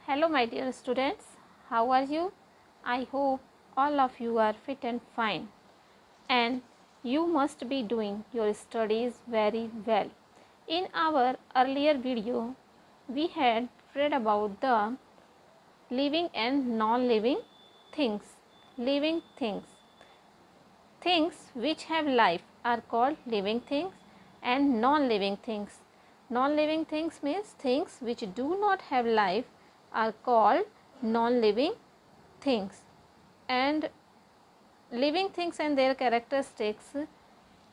Hello my dear students, how are you? I hope all of you are fit and fine and you must be doing your studies very well. In our earlier video, we had read about the living and non-living things. Living things. Things which have life are called living things and non-living things. Non-living things means things which do not have life are called non-living things. And living things and their characteristics: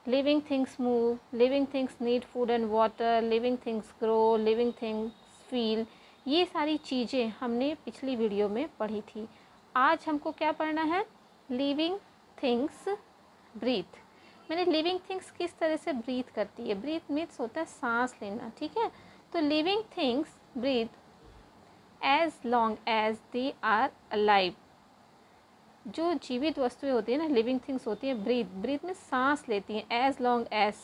living things move, living things need food and water, living things grow, living things feel. ये सारी चीज़ें हमने पिछली video में पढ़ी थी. आज हमको क्या पढ़ना है? Living things breathe. मैंने लिविंग थिंग्स किस तरह से ब्रीथ करती है. ब्रीथ मीन्स होता है सांस लेना. ठीक है, तो living things breathe as long as they are alive. जो जीवित वस्तुएं होती है ना, लिविंग थिंग्स होती हैं, ब्रीथ में सांस लेती हैं. एज लॉन्ग एज,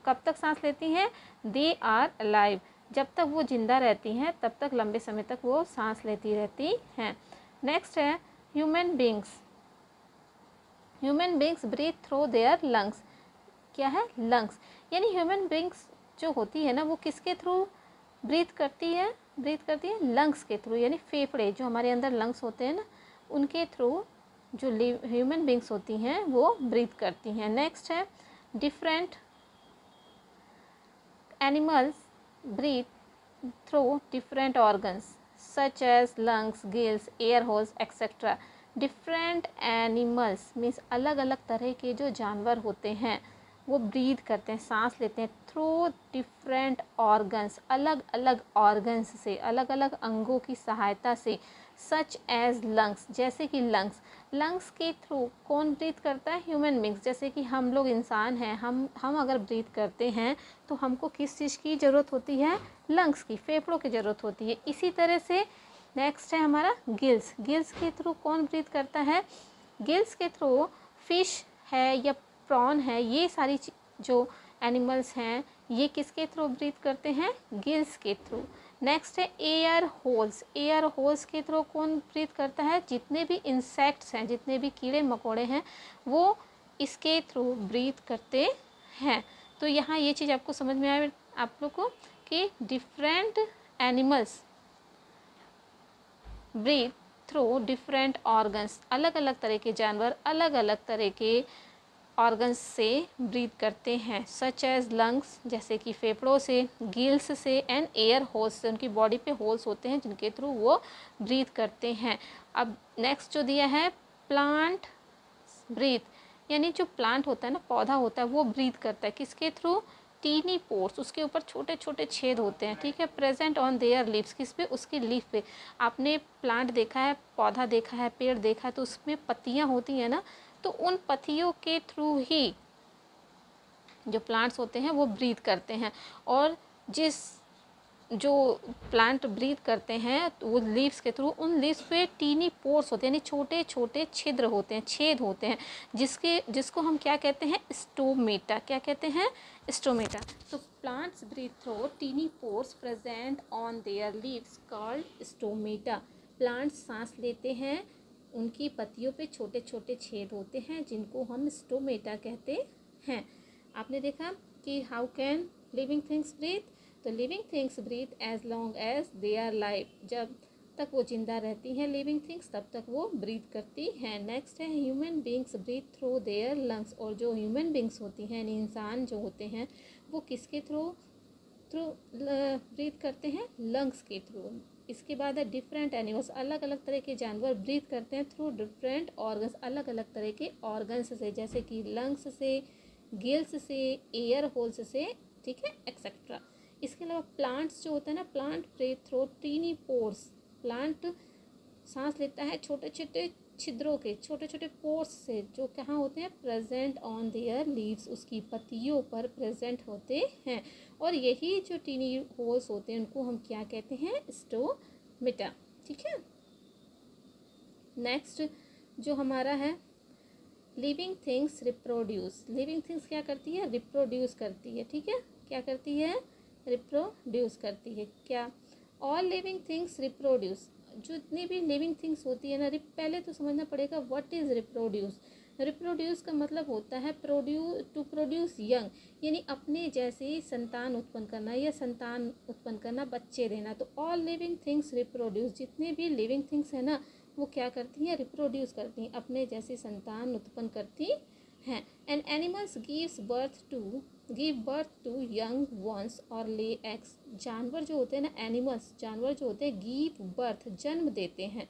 कब तक सांस लेती हैं? दे आर अलाइव, जब तक वो जिंदा रहती हैं तब तक, लंबे समय तक वो सांस लेती रहती हैं. नेक्स्ट है human beings. Human beings breathe through their lungs. क्या है? लंग्स. यानी ह्यूमन बींग्स जो होती है ना, वो किसके थ्रू ब्रीथ करती है? ब्रीथ करती है लंग्स के थ्रू. यानी फेफड़े जो हमारे अंदर लंग्स होते हैं ना, उनके थ्रू जो ह्यूमन बींग्स होती हैं वो ब्रीथ करती हैं. नेक्स्ट है different animals breathe through different organs such as lungs, gills, air holes etcetera. Different animals means अलग अलग तरह के जो जानवर होते हैं वो ब्रीथ करते हैं, सांस लेते हैं थ्रू डिफरेंट ऑर्गन्स, अलग अलग ऑर्गन्स से, अलग अलग अंगों की सहायता से. सच एज लंग्स, जैसे कि लंग्स. लंग्स के थ्रू कौन ब्रीथ करता है? Human beings. जैसे कि हम लोग इंसान हैं, हम अगर ब्रीथ करते हैं तो हमको किस चीज़ की ज़रूरत होती है? लंग्स की, फेफड़ों की ज़रूरत होती है. इसी तरह से नेक्स्ट है हमारा गिल्स. गिल्स के थ्रू कौन ब्रीथ करता है? गिल्स के थ्रू फिश है या प्रॉन है, ये सारी जो एनिमल्स हैं ये किसके थ्रू ब्रीथ करते हैं? गिल्स के थ्रू. नेक्स्ट है एयर होल्स. एयर होल्स के थ्रू कौन ब्रीथ करता है? जितने भी इंसेक्ट्स हैं, जितने भी कीड़े मकोड़े हैं, वो इसके थ्रू ब्रीथ करते हैं. तो यहाँ ये चीज़ आपको समझ में आए आप लोग को कि different animals breathe through different organs. अलग अलग तरह के जानवर अलग अलग तरह के ऑर्गन्स से ब्रीथ करते हैं. सच एज लंग्स, जैसे कि फेफड़ों से, गिल्स से, एंड एयर होल्स से, उनकी बॉडी पे होल्स होते हैं जिनके थ्रू वो ब्रीथ करते हैं. अब नेक्स्ट जो दिया है प्लांट ब्रीथ. यानी जो प्लांट होता है ना, पौधा होता है, वो ब्रीथ करता है किसके थ्रू? टीनी पोर्स, उसके ऊपर छोटे छोटे छेद होते हैं. ठीक है, प्रेजेंट ऑन देयर लीव्स. किस पे? उसकी लीफ पे. आपने प्लांट देखा है, पौधा देखा है, पेड़ देखा है, तो उसमें पत्तियां होती हैं ना, तो उन पत्तियों के थ्रू ही जो प्लांट्स होते हैं वो ब्रीथ करते हैं. और जो प्लांट ब्रीथ करते हैं तो वो लीव्स के थ्रू, उन लीव्स पे टीनी पोर्स होते हैं, यानी छोटे छोटे छिद्र होते हैं, छेद होते हैं, जिसको हम क्या कहते हैं? स्टोमेटा. क्या कहते हैं? स्टोमेटा. तो plants breathe through tiny pores present on their leaves called stomata. Plants सांस लेते हैं, उनकी पत्तियों पे छोटे छोटे छेद होते हैं जिनको हम स्टोमेटा कहते हैं. आपने देखा कि how can living things breathe. तो living things breathe as long as they are live. जब तक वो जिंदा रहती हैं लिविंग थिंग्स, तब तक वो ब्रीथ करती हैं. नेक्स्ट है human beings breathe through their lungs. और जो ह्यूमन बींग्स होती हैं, इंसान जो होते हैं, वो किसके थ्रू ब्रीथ करते हैं? लंग्स के थ्रू. इसके बाद है डिफरेंट एनिमल्स. अलग अलग तरह के जानवर ब्रीथ करते हैं थ्रू डिफरेंट ऑर्गन्स, अलग अलग तरह के ऑर्गन्स से, जैसे कि लंग्स से, गिल्स से, एयर होल्स से. ठीक है, एक्सेट्रा. इसके अलावा प्लांट्स जो होते हैं ना, plant breathe through tiny pores. Plant सांस लेता है छोटे छोटे छिद्रों के, छोटे छोटे पोर्स से, जो कहाँ होते हैं? प्रेजेंट ऑन देयर लीव्स, उसकी पत्तियों पर प्रेजेंट होते हैं. और यही जो टीनी होल्स होते हैं उनको हम क्या कहते हैं? स्टोमेटा. ठीक है. नेक्स्ट जो हमारा है living things reproduce. Living things क्या करती है? रिप्रोड्यूस करती है. ठीक है, क्या करती है? रिप्रोड्यूस करती है. क्या? ऑल लिविंग थिंग्स रिप्रोड्यूस, जितनी भी लिविंग थिंग्स होती है ना, पहले तो समझना पड़ेगा व्हाट इज़ रिप्रोड्यूस। रिप्रोड्यूस का मतलब होता है टू प्रोड्यूस यंग, यानी अपने जैसे संतान उत्पन्न करना या संतान उत्पन्न करना, बच्चे देना। तो ऑल लिविंग थिंग्स रिप्रोड्यूस, जितने भी लिविंग थिंग्स है ना वो क्या करती हैं, रिप्रोड्यूस करती हैं, अपने जैसी संतान उत्पन्न करती हैं। And animals give birth to young ones और ले एग्स। जानवर जो होते हैं ना, एनिमल्स जानवर जो होते हैं, गिव बर्थ जन्म देते हैं,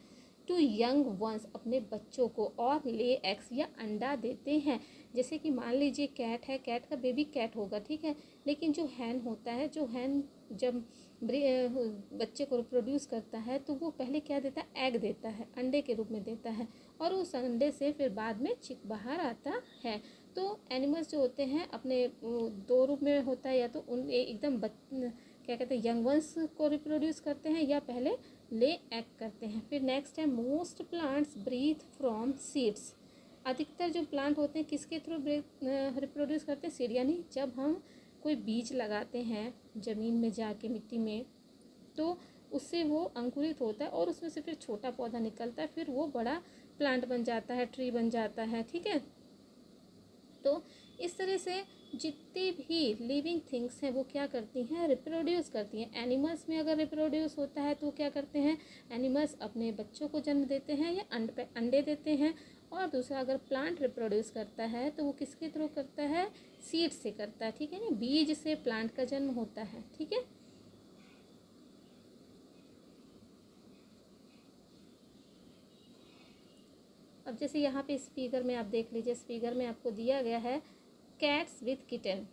टू यंग वंस अपने बच्चों को, और ले एग्स या अंडा देते हैं। जैसे कि मान लीजिए कैट है, कैट का बेबी कैट होगा, ठीक है, लेकिन जो हैन होता है, जो हैन जब बच्चे को प्रोड्यूस करता है तो वो पहले क्या देता है, एग देता है, अंडे के रूप में देता है, और उस अंडे से फिर बाद में चिक बाहर आता है। तो एनिमल्स जो होते हैं अपने दो रूप में होता है, या तो उन एकदम क्या कहते हैं यंग वंस को रिप्रोड्यूस करते हैं, या पहले ले एग करते हैं। फिर नेक्स्ट है most plants breathe from seeds. अधिकतर जो प्लांट होते हैं किसके थ्रू रिप्रोड्यूस करते हैं, सीड, यानी जब हम कोई बीज लगाते हैं ज़मीन में जाके मिट्टी में, तो उससे वो अंकुरित होता है और उसमें से फिर छोटा पौधा निकलता है, फिर वो बड़ा प्लांट बन जाता है, ट्री बन जाता है, ठीक है। तो इस तरह से जितनी भी लिविंग थिंग्स हैं वो क्या करती हैं, रिप्रोड्यूस करती हैं। एनिमल्स में अगर रिप्रोड्यूस होता है तो क्या करते हैं, एनिमल्स अपने बच्चों को जन्म देते हैं या अंडे देते हैं। और दूसरा, अगर प्लांट रिप्रोड्यूस करता है तो वो किसके थ्रू करता है, सीड से करता है, ठीक है ना, बीज से प्लांट का जन्म होता है, ठीक है। अब जैसे यहाँ पे इस फिगर में आप देख लीजिए, इस फिगर में आपको दिया गया है कैट्स विथ किटन,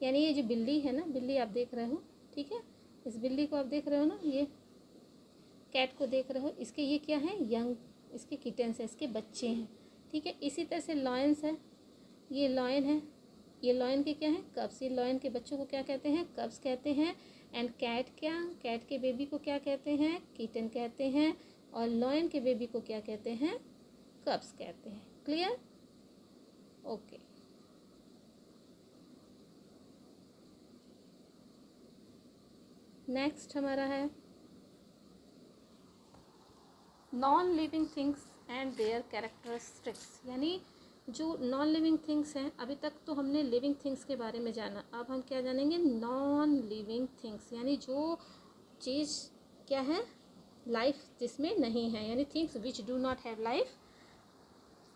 यानी ये जो बिल्ली है ना, बिल्ली आप देख रहे हो, ठीक है, इस बिल्ली को आप देख रहे हो ना, ये कैट को देख रहे हो, इसके ये क्या है, यंग, इसके किटन्स है, इसके बच्चे हैं, ठीक है। इसी तरह से लॉयंस है, ये लॉयन है, ये लॉयन के क्या है, कब्स, ये लॉयन के बच्चों को क्या कहते हैं, कब्स कहते हैं। एंड कैट क्या, कैट के बेबी को क्या कहते हैं, किटन कहते हैं, और लॉयन के बेबी को क्या कहते हैं, कब्स कहते हैं। Clear, okay. नेक्स्ट हमारा है non living things and there characteristics, यानी जो नॉन लिविंग थिंग्स हैं, अभी तक तो हमने लिविंग थिंग्स के बारे में जाना, अब हम क्या जानेंगे, नॉन लिविंग थिंग्स, यानी जो चीज़ क्या है, लाइफ जिसमें नहीं है, यानी things which do not have life,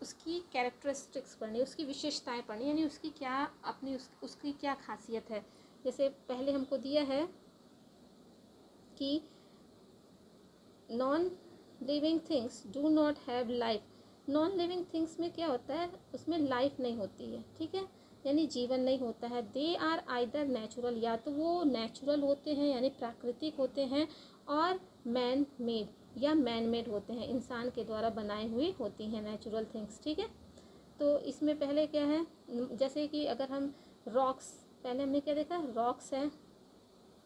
उसकी कैरेक्टरिस्टिक्स पढ़नी, उसकी विशेषताएं पढ़नी, यानी उसकी क्या अपनी उसकी क्या खासियत है। जैसे पहले हमको दिया है कि non living things do not have life. Non living things में क्या होता है, उसमें लाइफ नहीं होती है, ठीक है, यानी जीवन नहीं होता है। दे आर आइदर नेचुरल, या तो वो नेचुरल होते हैं यानी प्राकृतिक होते हैं, और मैन मेड या मैन मेड होते हैं, इंसान के द्वारा बनाई हुई होती हैं नेचुरल थिंग्स, ठीक है। तो इसमें पहले क्या है, जैसे कि अगर हम रॉक्स, पहले हमने क्या देखा, रॉक्स है,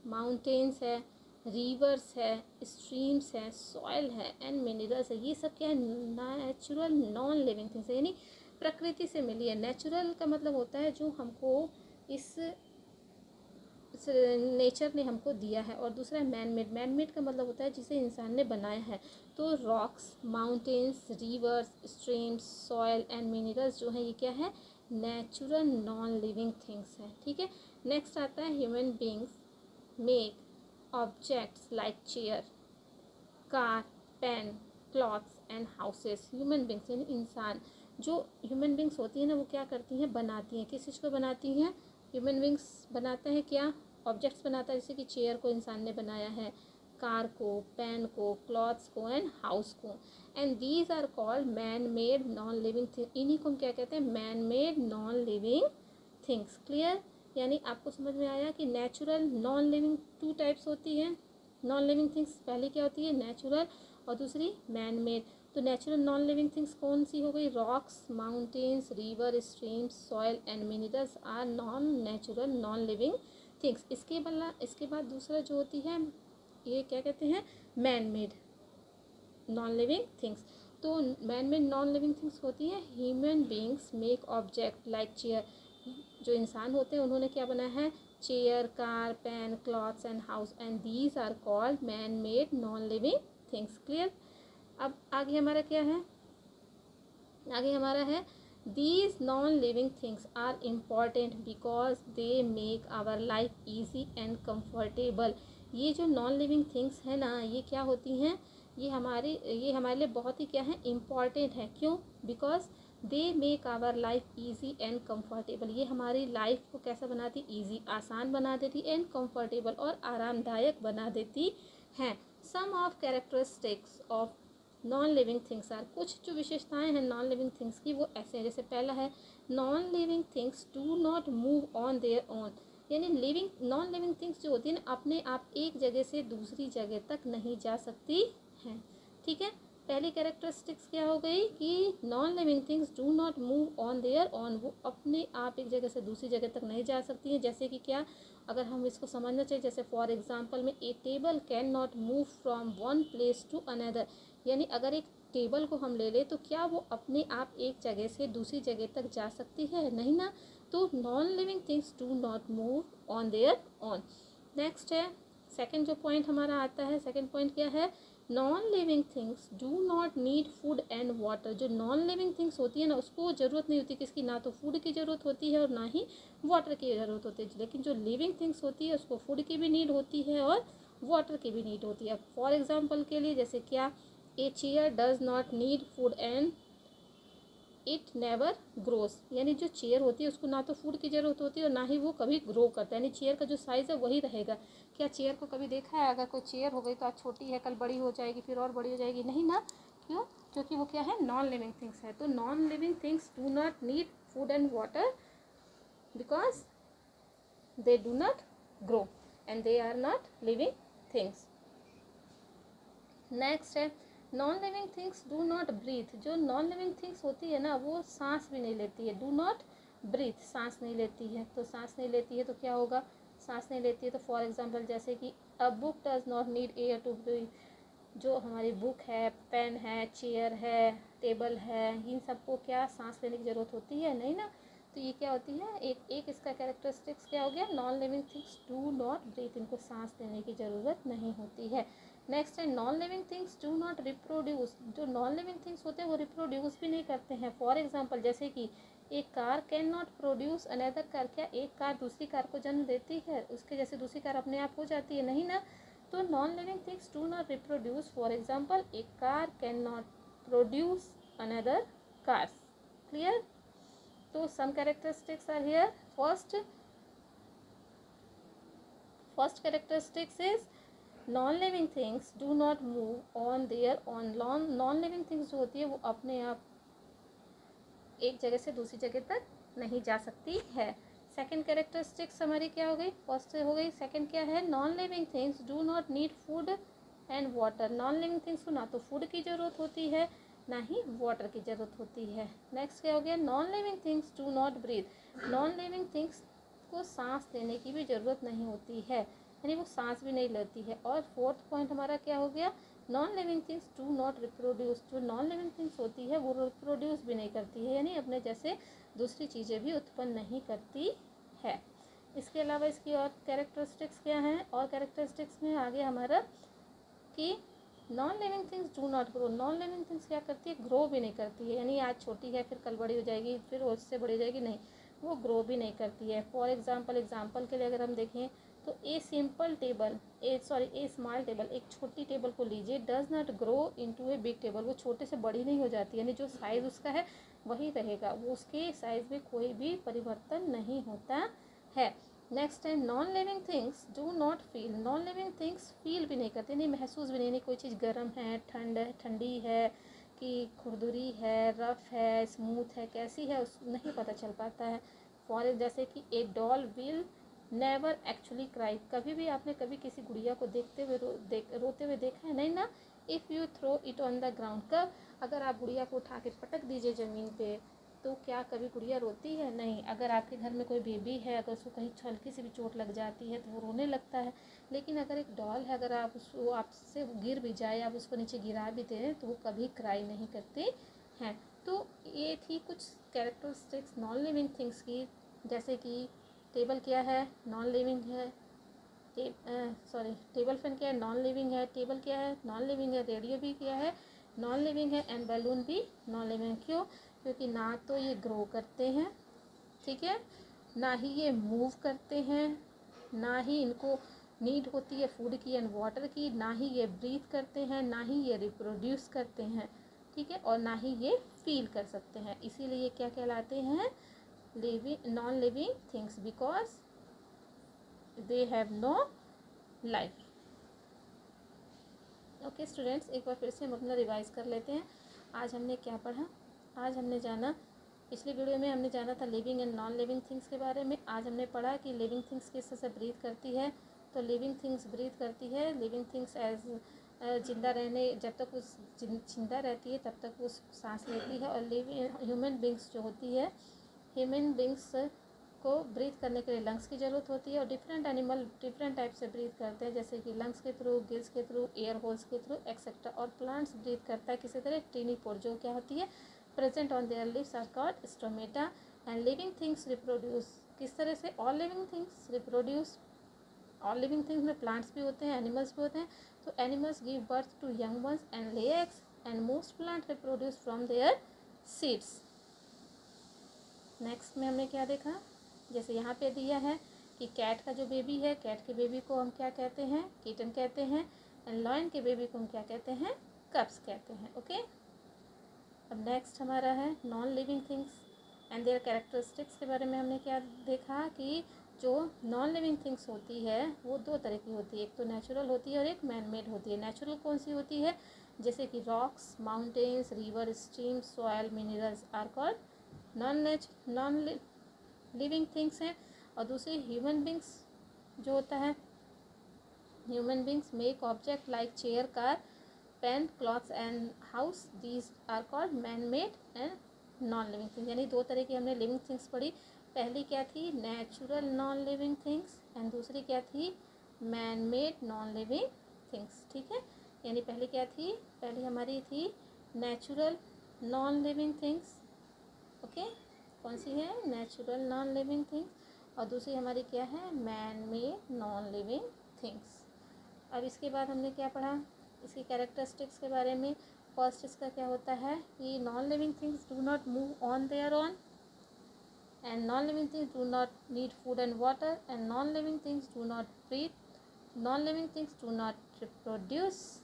माउंटेन्स है, रिवर्स है, स्ट्रीम्स है, सॉइल है एंड मिनरल्स है, ये सब क्या है, नेचुरल नॉन लिविंग थिंग्स है, यानी प्रकृति से मिली है। नेचुरल का मतलब होता है जो हमको इस नेचर ने हमको दिया है, और दूसरा मैन मेड, मैन मेड का मतलब होता है जिसे इंसान ने बनाया है। तो rocks, mountains, reverse, streams, soil and minerals जो है ये क्या है, नेचुरल नॉन लिविंग थिंग्स है, ठीक है। नेक्स्ट आता है human beings make objects like chair, car, pen, clothes and houses. Human beings यानी इंसान, जो ह्यूमन बींग्स होती हैं ना वो क्या करती हैं, बनाती हैं, किस चीज़ को बनाती हैं, ह्यूमन बींग्स बनाते हैं क्या, ऑब्जेक्ट्स बनाता है, जैसे कि चेयर को इंसान ने बनाया है, कार को, पेन को, क्लॉथ्स को एंड हाउस को। And these are called man made non living thing, इन्हीं को हम क्या कहते हैं, man made non living things. Clear, यानी आपको समझ में आया कि natural non living two types होती हैं नॉन लिविंग थिंग्स। पहली क्या होती है, नेचुरल, और दूसरी मैन मेड। तो नेचुरल नॉन लिविंग थिंग्स कौन सी हो गई, rocks, mountains, river, streams, soil and minerals are non natural non living things. इसके बाद दूसरा जो होती है ये क्या कहते हैं, man made non living things. तो man made non living things होती है, human beings make object like chair, जो इंसान होते हैं उन्होंने क्या बनाया है, chair, car, pen, clothes and house, and these are called man made non living things. Clear. अब आगे हमारा क्या है, आगे हमारा है these non living things are important because they make our life easy and comfortable. ये जो नॉन लिविंग थिंग्स है ना, ये क्या होती हैं, ये हमारे लिए बहुत ही क्या है, इम्पॉर्टेंट है। क्यों? Because they make our life easy and comfortable. ये हमारी लाइफ को कैसा बनाती, ईजी, आसान बना देती, एंड कम्फर्टेबल, और आरामदायक बना देती हैं। Some of characteristics of non living things are, कुछ जो विशेषताएं हैं नॉन लिविंग थिंग्स की वो ऐसे हैं। जैसे पहला है non living things do not move on their own, यानी नॉन लिविंग थिंग्स जो होती है ना, अपने आप एक जगह से दूसरी जगह तक नहीं जा सकती हैं। ठीक है, पहली कैरेक्टरिस्टिक्स क्या हो गई कि non living things do not move on their own, वो अपने आप एक जगह से दूसरी जगह तक नहीं जा सकती हैं। जैसे कि क्या, अगर हम इसको समझना चाहिए, जैसे फॉर एग्जांपल में a table can not move from one place to another, यानी अगर एक टेबल को हम ले लें तो क्या वो अपने आप एक जगह से दूसरी जगह तक जा सकती है, नहीं ना। तो non living things do not move on their own. Next है सेकंड जो पॉइंट हमारा आता है, सेकंड पॉइंट क्या है, non living things do not need food and water. जो नॉन लिविंग थिंग्स होती है ना, उसको ज़रूरत नहीं होती किसकी, ना तो फूड की ज़रूरत होती है और ना ही वाटर की ज़रूरत होती है। लेकिन जो लिविंग थिंग्स होती है उसको फूड की भी नीड होती है और वाटर की भी नीड होती है। फॉर एग्जाम्पल के लिए जैसे क्या, a chair does not need food and it never grows, यानी जो चेयर होती है उसको ना तो फूड की ज़रूरत होती है और ना ही वो कभी ग्रो करता है, यानी चेयर का जो साइज़ है वही रहेगा। क्या चेयर को कभी देखा है, अगर कोई चेयर हो गई तो आज छोटी है, कल बड़ी हो जाएगी, फिर और बड़ी हो जाएगी, नहीं ना। क्यों? क्योंकि वो क्या है, नॉन लिविंग थिंग्स है। तो non living things do not need food and water because they do not grow and they are not living things. Next है non living things do not breathe. जो नॉन लिविंग थिंग्स होती है ना, वो सांस भी नहीं लेती है। डू नॉट ब्रीथ, सांस नहीं लेती है। तो सांस नहीं लेती है तो क्या होगा, सांस नहीं लेती है तो फॉर एग्जांपल जैसे कि a book does not need air to breathe. जो हमारी बुक है, पेन है, चेयर है, टेबल है, इन सबको क्या सांस लेने की ज़रूरत होती है, नहीं ना। तो ये क्या होती है, एक इसका कैरेक्टरिस्टिक्स क्या हो गया, non living things do not breathe, इनको सांस लेने की ज़रूरत नहीं होती है। नेक्स्ट है non living things do not reproduce. जो नॉन लिविंग थिंग्स होते हैं वो रिप्रोड्यूस भी नहीं करते हैं। फॉर एग्जांपल जैसे कि एक car can not produce another car. क्या एक कार दूसरी कार को जन्म देती है, उसके जैसे दूसरी कार अपने आप हो जाती है, नहीं ना। तो non living things do not reproduce. For example एक car can not produce another cars. Clear. तो some characteristics are here. First characteristics is non living things do not move on their own. Non living things जो होती है वो अपने आप एक जगह से दूसरी जगह तक नहीं जा सकती है। सेकंड कैरेक्टरिस्टिक्स हमारी क्या हो गई, फर्स्ट हो गई। सेकंड क्या है, non living things do not need food and water. Non living things को ना तो फूड की ज़रूरत होती है ना ही वाटर की ज़रूरत होती है। नेक्स्ट क्या हो गया, non living things do not breathe. Non living things को सांस लेने की भी ज़रूरत नहीं होती है, यानी वो सांस भी नहीं लेती है। और फोर्थ पॉइंट हमारा क्या हो गया, non living things do not reproduce. जो नॉन लिविंग थिंग्स होती है वो रिप्रोड्यूस भी नहीं करती है, यानी अपने जैसे दूसरी चीज़ें भी उत्पन्न नहीं करती है। इसके अलावा इसकी और कैरेक्टरिस्टिक्स क्या हैं, और कैरेक्टरिस्टिक्स में आगे हमारा कि non living things do not grow. Non living things क्या करती है, ग्रो भी नहीं करती है, यानी आज छोटी है फिर कल बड़ी हो जाएगी, फिर उससे बड़ी हो जाएगी, नहीं, वो ग्रो भी नहीं करती है। फॉर एग्जाम्पल के लिए अगर हम देखें तो ए स्मॉल टेबल, एक छोटी टेबल को लीजिए, does not grow into a big table. वो छोटे से बड़ी नहीं हो जाती, यानी जो साइज़ उसका है वही रहेगा, वो उसके साइज़ में कोई भी परिवर्तन नहीं होता है। नेक्स्ट है non living things do not feel. Non living things feel भी नहीं करती, नहीं महसूस भी नहीं कोई चीज़ गर्म है, ठंडी है कि खुरदुरी है, रफ़ है, स्मूथ है, कैसी है उस नहीं पता चल पाता है। फॉर जैसे कि ए doll will never actually cry. कभी भी आपने कभी किसी गुड़िया को देखते हुए रोते हुए देखा है, नहीं ना। If you throw it on the ground, कब, अगर आप गुड़िया को उठा के पटक दीजिए ज़मीन पे तो क्या कभी गुड़िया रोती है, नहीं। अगर आपके घर में कोई बेबी है, अगर उसको कहीं हल्की सी भी चोट लग जाती है तो वो रोने लगता है। लेकिन अगर एक डॉल है, अगर आप उसको आपसे गिर भी जाए, आप उसको नीचे गिरा भी दें तो वो कभी क्राई नहीं करती हैं। तो ये थी कुछ कैरेक्टरिस्टिक्स नॉन लिविंग थिंग्स की, जैसे कि टेबल क्या है, नॉन लिविंग है। टेबल फैन क्या है, नॉन लिविंग है। टेबल क्या है, नॉन लिविंग है। रेडियो भी क्या है, नॉन लिविंग है। एंड बैलून भी नॉन लिविंग। क्यों? क्योंकि ना तो ये ग्रो करते हैं, ठीक है, ना ही ये मूव करते हैं, ना ही इनको नीड होती है फूड की एंड वाटर की, ना ही ये ब्रीथ करते हैं, ना ही ये रिप्रोड्यूस करते हैं, ठीक है, और ना ही ये फील कर सकते हैं। इसीलिए ये क्या कहलाते हैं, living, non living things, because they have no life. Okay students, एक बार फिर से हम अपना रिवाइज कर लेते हैं। आज हमने क्या पढ़ा? आज हमने जाना, पिछले वीडियो में हमने जाना था living and non living things के बारे में। आज हमने पढ़ा कि लिविंग थिंग्स किस तरह से ब्रीथ करती है। तो लिविंग थिंग्स ब्रीथ करती है, लिविंग थिंग्स एज जिंदा रहने, जब तक वो जिंदा रहती है तब तक वो सांस लेती है। और लिविंग ह्यूमन बींग्स जो होती है, ह्यूमन बींग्स को ब्रीथ करने के लिए लंग्स की ज़रूरत होती है। और डिफरेंट एनिमल डिफरेंट टाइप से ब्रीथ करते हैं, जैसे कि लंग्स के थ्रू, गिल्स के थ्रू, एयर होल्स के थ्रू एक्सेट्रा। और प्लांट्स ब्रीथ करता है किसी तरह, टीनी पोर जो क्या होती है, present on their leaves are called stomata. And living things reproduce किस तरह से, all living things reproduce, all living things में प्लांट्स भी होते हैं, एनिमल्स भी होते हैं। तो animals give birth to young ones and lay eggs, and most plant reproduce from their seeds. Next में हमने क्या देखा, जैसे यहाँ पे दिया है कि कैट का जो बेबी है, कैट के बेबी को हम क्या कहते हैं, किटन कहते हैं। एंड लॉयन के बेबी को हम क्या कहते हैं, कप्स कहते हैं। ओके, अब नेक्स्ट हमारा है non living things and there characteristics के बारे में हमने क्या देखा कि जो नॉन लिविंग थिंग्स होती है वो दो तरह की होती है, एक तो नेचुरल होती है और एक मैन मेड होती है। नेचुरल कौन सी होती है, जैसे कि rocks, mountains, river, stream, soil, minerals are called non living things हैं। और दूसरी ह्यूमन बींग्स जो होता है, human beings make object like chair, car, pen, clothes and house, these are called man made and non living things. यानी दो तरह की हमने लिविंग थिंग्स पढ़ी। पहली क्या थी, natural non living things, and दूसरी क्या थी, man made non living things, ठीक है। यानी पहले क्या थी, पहली हमारी थी natural non living things, okay, कौन सी है, नेचुरल नॉन लिविंग थिंग्स। और दूसरी हमारी क्या है, man made non living things. अब इसके बाद हमने क्या पढ़ा, इसकी कैरेक्टरिस्टिक्स के बारे में। फर्स्ट इसका क्या होता है कि non living things do not move on their own, and non living things do not need food and water, and non living things do not breathe, non living things do not reproduce,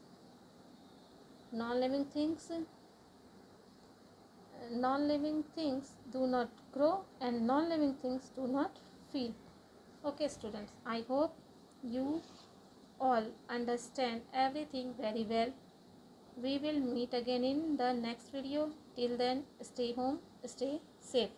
non-living things do not grow, and non-living things do not feel. Okay students, I hope you all understand everything very well. We will meet again in the next video. Till then, stay home, stay safe.